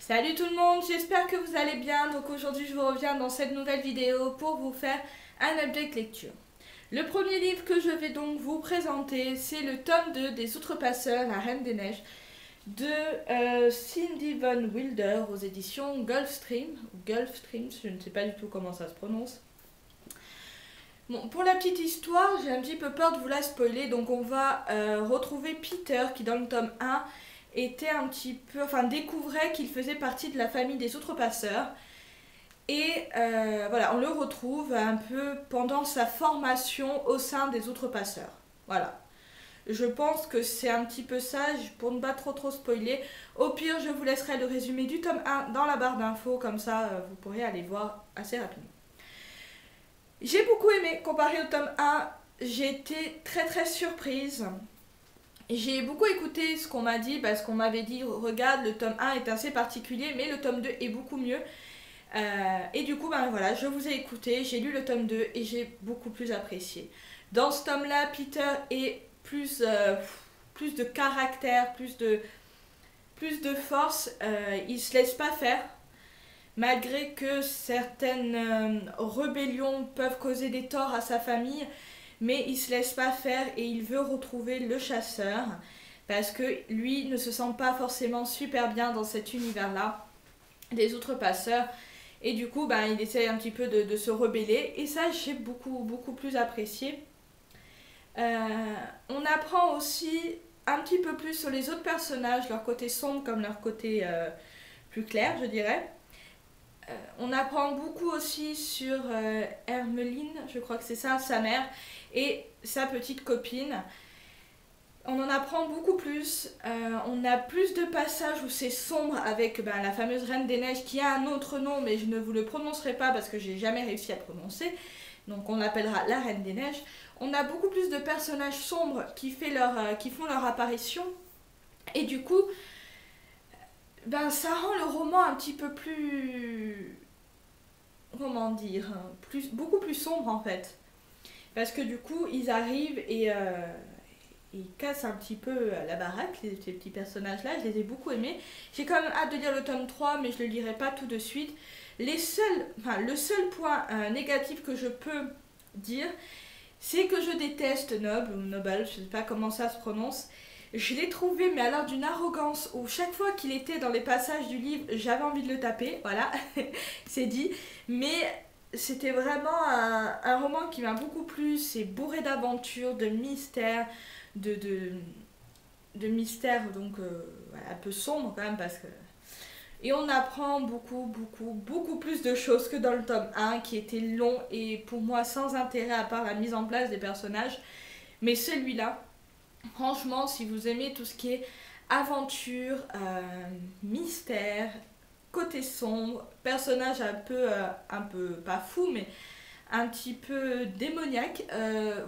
Salut tout le monde, j'espère que vous allez bien. Donc aujourd'hui je vous reviens dans cette nouvelle vidéo pour vous faire un update lecture. Le premier livre que je vais donc vous présenter, c'est le tome 2 des Outrepasseurs, La Reine des Neiges, de Cindy Von Wilder aux éditions Gulfstream, je ne sais pas du tout comment ça se prononce. Bon, pour la petite histoire, j'ai un petit peu peur de vous la spoiler, donc on va retrouver Peter qui dans le tome 1 était un petit peu, enfin découvrait qu'il faisait partie de la famille des Outrepasseurs. Et voilà, on le retrouve un peu pendant sa formation au sein des Outrepasseurs. Voilà. Je pense que c'est un petit peu ça, pour ne pas trop spoiler. Au pire, je vous laisserai le résumé du tome 1 dans la barre d'infos, comme ça vous pourrez aller voir assez rapidement. J'ai beaucoup aimé comparé au tome 1, j'ai été très surprise. J'ai beaucoup écouté ce qu'on m'a dit parce qu'on m'avait dit regarde le tome 1 est assez particulier mais le tome 2 est beaucoup mieux. Et du coup ben voilà, je vous ai écouté, j'ai lu le tome 2 et j'ai beaucoup plus apprécié. Dans ce tome là, Peter est plus de caractère, plus de force, il se laisse pas faire. Malgré que certaines rébellions peuvent causer des torts à sa famille, mais il se laisse pas faire et il veut retrouver le chasseur parce que lui ne se sent pas forcément super bien dans cet univers-là des Outrepasseurs et du coup ben, il essaie un petit peu de se rebeller et ça j'ai beaucoup plus apprécié. On apprend aussi un petit peu plus sur les autres personnages, leur côté sombre comme leur côté plus clair je dirais. On apprend beaucoup aussi sur Hermeline, je crois que c'est ça, sa mère, et sa petite copine. On en apprend beaucoup plus. On a plus de passages où c'est sombre avec la fameuse Reine des Neiges qui a un autre nom, mais je ne vous le prononcerai pas parce que j'ai jamais réussi à le prononcer. Donc on l'appellera la Reine des Neiges. On a beaucoup plus de personnages sombres qui font leur apparition. Et du coup, ça rend le roman un petit peu plus, comment dire, beaucoup plus sombre en fait. Parce que du coup, ils arrivent et ils cassent un petit peu la baraque, ces petits personnages-là. Je les ai beaucoup aimés. J'ai quand même hâte de lire le tome 3, mais je ne le lirai pas tout de suite. Le seul point négatif que je peux dire, c'est que je déteste Noble, ou Noble, je ne sais pas comment ça se prononce. Je l'ai trouvé, mais alors d'une arrogance, où chaque fois qu'il était dans les passages du livre, j'avais envie de le taper, voilà, c'est dit. Mais c'était vraiment un roman qui m'a beaucoup plu, c'est bourré d'aventures, de mystères, de, de, de mystères, donc un peu sombre quand même, parce que... Et on apprend beaucoup plus de choses que dans le tome 1, qui était long et pour moi sans intérêt à part la mise en place des personnages. Mais celui-là, franchement, si vous aimez tout ce qui est aventure, mystère, côté sombre, personnage un peu pas fou, mais un petit peu démoniaque,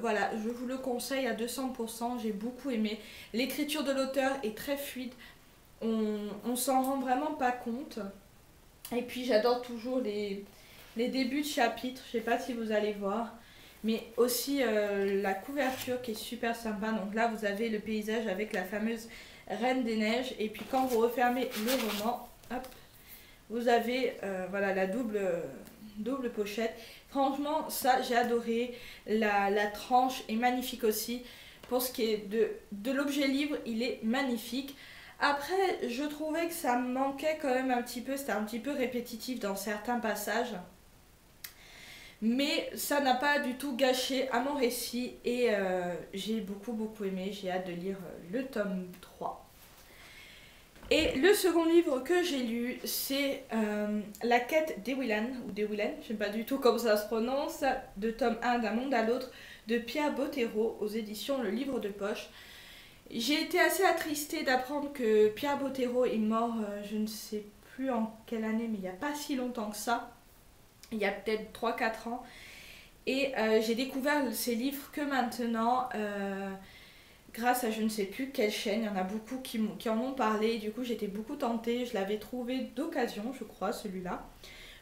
voilà, je vous le conseille à 200%, j'ai beaucoup aimé. L'écriture de l'auteur est très fluide, on s'en rend vraiment pas compte. Et puis j'adore toujours les débuts de chapitres, je sais pas si vous allez voir. Mais aussi la couverture qui est super sympa. Donc là, vous avez le paysage avec la fameuse Reine des Neiges. Et puis quand vous refermez le roman, hop, vous avez voilà, la double pochette. Franchement, ça, j'ai adoré. La tranche est magnifique aussi. Pour ce qui est de l'objet livre, il est magnifique. Après, je trouvais que ça manquait quand même un petit peu. C'était un petit peu répétitif dans certains passages. Mais ça n'a pas du tout gâché à mon récit et j'ai beaucoup aimé, j'ai hâte de lire le tome 3. Et le second livre que j'ai lu, c'est La quête d'Ewillan, ou d'Ewillan, je ne sais pas du tout comment ça se prononce, de tome 1 d'un monde à l'autre, de Pierre Bottero aux éditions Le Livre de Poche. J'ai été assez attristée d'apprendre que Pierre Bottero est mort, je ne sais plus en quelle année, mais il n'y a pas si longtemps que ça. Il y a peut-être 3 4 ans. Et j'ai découvert ces livres que maintenant, grâce à je ne sais plus quelle chaîne. Il y en a beaucoup qui en ont parlé. Du coup, j'étais beaucoup tentée. Je l'avais trouvé d'occasion, je crois, celui-là.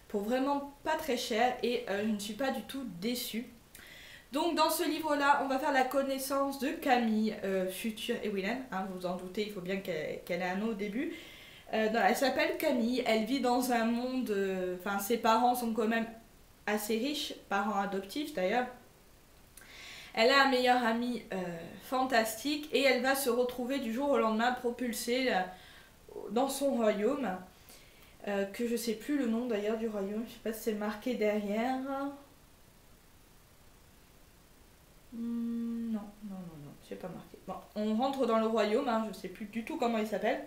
Pour vraiment pas très cher. Et je ne suis pas du tout déçue. Donc, dans ce livre-là, on va faire la connaissance de Camille, future Ewillan. Hein, vous vous en doutez, il faut bien qu'elle ait un nom au début. Non, elle s'appelle Camille, elle vit dans un monde... Enfin, ses parents sont quand même assez riches, parents adoptifs d'ailleurs. Elle a un meilleur ami fantastique et elle va se retrouver du jour au lendemain propulsée dans son royaume. Que je sais plus le nom d'ailleurs du royaume, je sais pas si c'est marqué derrière. Non, non, non, non, c'est pas marqué. Bon, on rentre dans le royaume, hein, je sais plus du tout comment il s'appelle.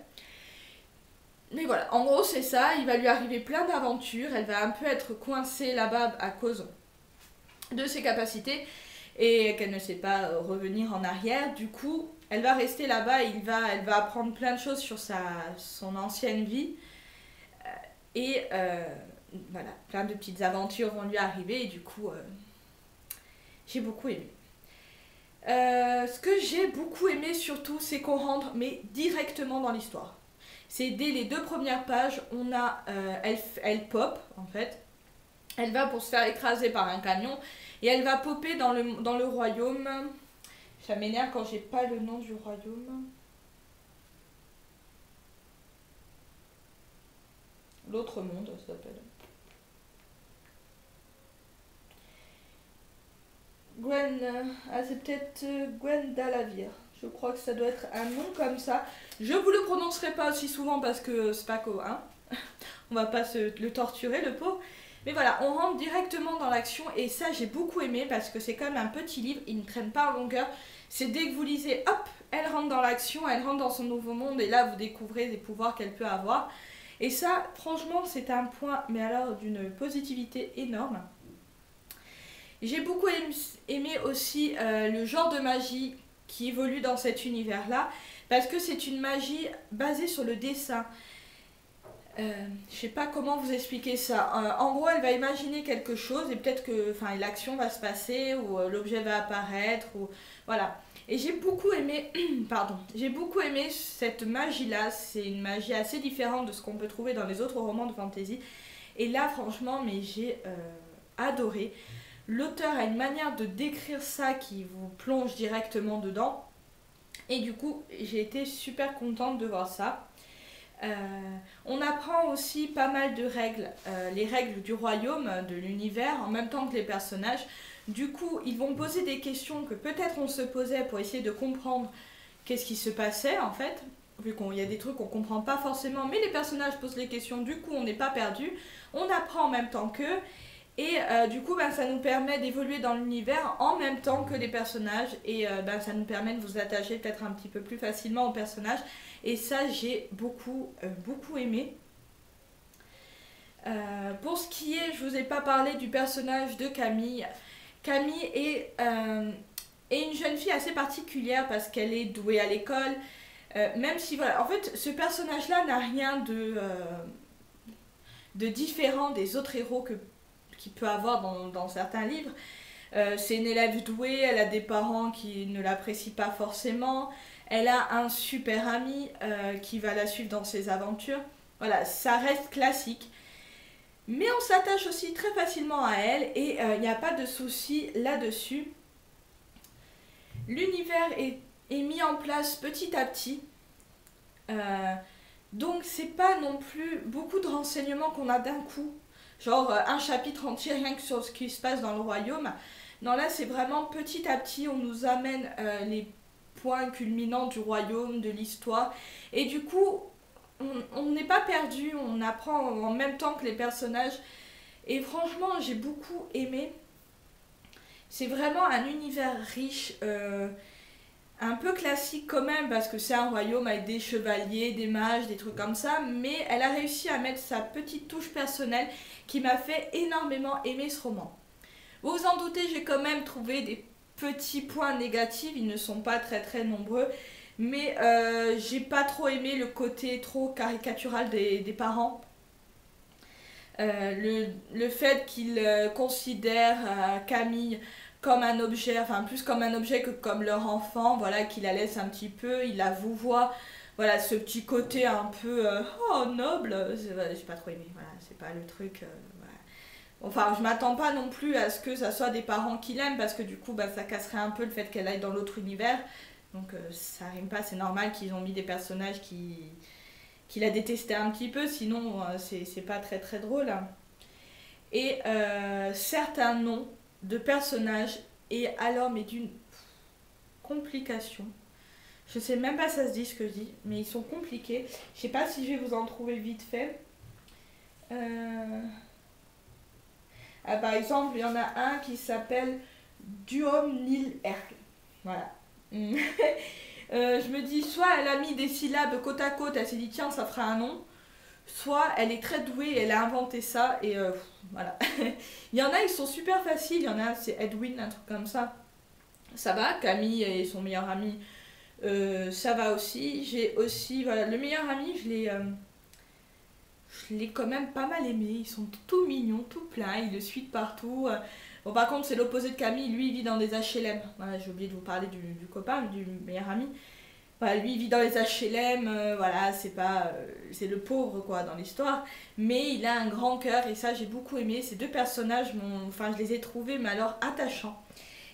Mais voilà, en gros c'est ça, il va lui arriver plein d'aventures, elle va un peu être coincée là-bas à cause de ses capacités et qu'elle ne sait pas revenir en arrière. Du coup, elle va rester là-bas et elle va apprendre plein de choses sur son ancienne vie. Et voilà, plein de petites aventures vont lui arriver et du coup, j'ai beaucoup aimé. Ce que j'ai beaucoup aimé surtout, c'est qu'on rentre mais directement dans l'histoire. C'est dès les 2 premières pages, on a, elle pop en fait. Elle va pour se faire écraser par un camion et elle va popper dans le royaume. Ça m'énerve quand j'ai pas le nom du royaume. L'autre monde, ça s'appelle. C'est peut-être Gwendalavir. Je crois que ça doit être un nom comme ça. Je vous le prononcerai pas aussi souvent parce que c'est pas quoi, hein. On va pas le torturer, le pauvre. Mais voilà, on rentre directement dans l'action et ça j'ai beaucoup aimé parce que c'est quand même un petit livre, il ne traîne pas en longueur. C'est dès que vous lisez, hop, elle rentre dans l'action, elle rentre dans son nouveau monde et là vous découvrez les pouvoirs qu'elle peut avoir. Et ça, franchement, c'est un point, mais alors d'une positivité énorme. J'ai beaucoup aimé aussi le genre de magie qui évolue dans cet univers-là, parce que c'est une magie basée sur le dessin. Je sais pas comment vous expliquer ça. En gros, elle va imaginer quelque chose et peut-être que l'action va se passer ou l'objet va apparaître. Ou, voilà. Et j'ai beaucoup aimé, pardon, j'ai beaucoup aimé cette magie-là. C'est une magie assez différente de ce qu'on peut trouver dans les autres romans de fantasy. Et là, franchement, mais j'ai adoré. L'auteur a une manière de décrire ça qui vous plonge directement dedans. Et du coup, j'ai été super contente de voir ça. On apprend aussi pas mal de règles, les règles du royaume, de l'univers, en même temps que les personnages. Du coup, ils vont poser des questions que peut-être on se posait pour essayer de comprendre qu'est-ce qui se passait en fait. Vu qu'il y a des trucs qu'on comprend pas forcément, mais les personnages posent les questions, du coup on n'est pas perdu. On apprend en même temps qu'eux. Et du coup, ça nous permet d'évoluer dans l'univers en même temps que les personnages. Et ça nous permet de vous attacher peut-être un petit peu plus facilement aux personnages. Et ça, j'ai beaucoup aimé. Pour ce qui est, je vous ai pas parlé du personnage de Camille. Camille est une jeune fille assez particulière parce qu'elle est douée à l'école. Même si, voilà, en fait, ce personnage-là n'a rien de différent des autres héros qu'il peut avoir dans certains livres. C'est une élève douée, elle a des parents qui ne l'apprécient pas forcément, elle a un super ami qui va la suivre dans ses aventures. Voilà, ça reste classique. Mais on s'attache aussi très facilement à elle et il n'y a pas de souci là-dessus. L'univers est mis en place petit à petit. Donc c'est pas non plus beaucoup de renseignements qu'on a d'un coup. Genre un chapitre entier rien que sur ce qui se passe dans le royaume. Non, là c'est vraiment petit à petit, on nous amène les points culminants du royaume, de l'histoire. Et du coup, on n'est pas perdu, on apprend en même temps que les personnages. Et franchement, j'ai beaucoup aimé. C'est vraiment un univers riche, un peu classique quand même, parce que c'est un royaume avec des chevaliers, des mages, des trucs comme ça. Mais elle a réussi à mettre sa petite touche personnelle qui m'a fait énormément aimer ce roman. Vous vous en doutez, j'ai quand même trouvé des petits points négatifs, ils ne sont pas très très nombreux, mais j'ai pas trop aimé le côté trop caricatural des parents. Le fait qu'ils considèrent Camille comme un objet, enfin plus comme un objet que comme leur enfant, voilà, qu'ils la laissent un petit peu, ils la vouvoient, voilà, ce petit côté un peu noble, j'ai pas trop aimé, voilà, c'est pas le truc. Voilà. Enfin, je m'attends pas non plus à ce que ça soit des parents qui l'aiment parce que du coup, ça casserait un peu le fait qu'elle aille dans l'autre univers. Donc ça rime pas, c'est normal qu'ils ont mis des personnages qui qu'il a détesté un petit peu, sinon c'est pas très très drôle. Et certains noms de personnages, et alors, mais d'une complication. Je sais même pas si ça se dit ce que je dis, mais ils sont compliqués. Je sais pas si je vais vous en trouver vite fait. Ah, par exemple, il y en a un qui s'appelle Duom Nil Erg. Voilà. Je me dis, soit elle a mis des syllabes côte à côte, elle s'est dit tiens, ça fera un nom. Soit elle est très douée et elle a inventé ça et voilà. Il y en a, ils sont super faciles. Il y en a, c'est Edwin, un truc comme ça. Ça va. Camille et son meilleur ami, ça va aussi. J'ai aussi, voilà, le meilleur ami, je l'ai quand même pas mal aimé. Ils sont tout mignons, tout pleins, ils le suivent partout. Bon, par contre, c'est l'opposé de Camille. Lui, il vit dans des HLM. Voilà, j'ai oublié de vous parler du copain, du meilleur ami. Voilà, lui, il vit dans les HLM. Voilà, c'est pas, c'est le pauvre, quoi, dans l'histoire. Mais il a un grand cœur et ça, j'ai beaucoup aimé. Ces deux personnages, enfin, je les ai trouvés, mais alors attachants.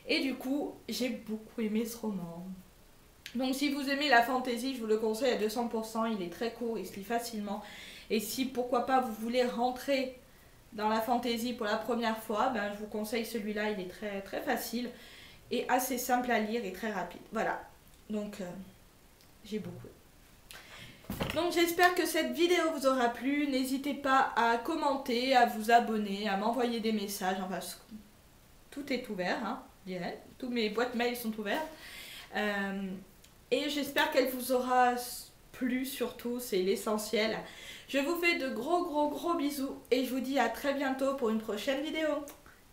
Et du coup, j'ai beaucoup aimé ce roman. Donc si vous aimez la fantasy, je vous le conseille à 200%, il est très court, il se lit facilement. Et si pourquoi pas vous voulez rentrer dans la fantasy pour la première fois, ben, je vous conseille celui-là, il est très très facile et assez simple à lire et très rapide. Voilà, donc j'ai beaucoup aimé. Donc j'espère que cette vidéo vous aura plu, n'hésitez pas à commenter, à vous abonner, à m'envoyer des messages, enfin tout est ouvert, hein, je dirais, tous mes boîtes mail sont ouvertes. Et j'espère qu'elle vous aura plu surtout, c'est l'essentiel. Je vous fais de gros bisous et je vous dis à très bientôt pour une prochaine vidéo.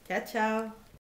Ciao ciao.